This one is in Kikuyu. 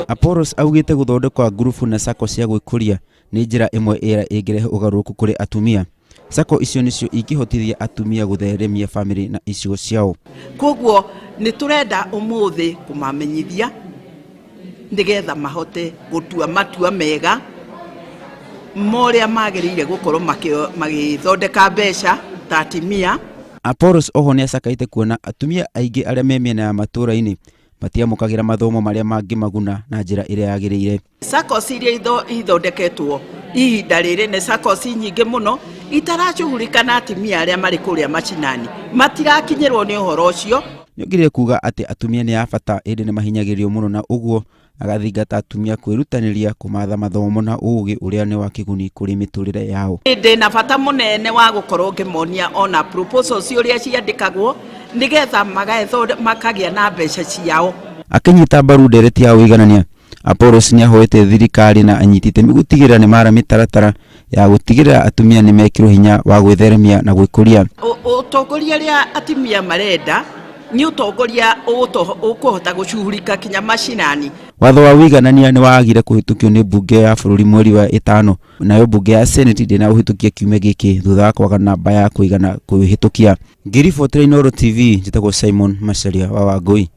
Apollos augite guthondekwa ngurubu na sako cia gwikuria ni njira imwe ira ingirehe ugaruku kuri atumia. Sako icio nicio ingihotithia atumia gutheremia family na icigo ciao. Koguo ni turenda umuthi kumamenyithia ndigetha mahote gutua matua mega moria magirire gukorwo magithondeka mbeca ta atumia. Apollos oho ni acakaite kuona atumia aingi aria me miena ya matura-ini matiamukagira mathomo maria mangimaguna na njira iria yagirire. Sako iria ithondeketwo ihinda riri ni sako nyingi muno itaracuhurikana atumia aria mari kuria macinani matirakinyirwo ni uhoro ucio. Nyongire kuga ati atumia ni abata indi ni mahinyagirio muno na uguo agathingata atumia kwirutaniria kumatha mathomo na ugi uria ni wa kiguni kuri miturire yao. Ndi na bata munene wa gukorwo ngimonia ona proposals uria ciandikagwo nigetha makagia na mbeca ciao. Akinyita mbaru ndereti ya uiganania, Apollos ni ahoete thirikari na anyitite migutigirira ni mara mitaratara ya gutigirira atumia ni mekirwo hinya wa gwitheremia na gwikuria. Utongoria ria atumia marenda ni utongoria ukuhota gucuhurika kinya macinani. Watho wa uiganania ni waagire kuhitukio ni bunge ya bururi mweri wa 5 nayo bunge ya Senate ndina uhitukia kiumia giki thutha wa kwaga namba ya kuigana kuhitukia. Ngiribotera Inooro TV njitagwo Simon Macharia wa Wangui.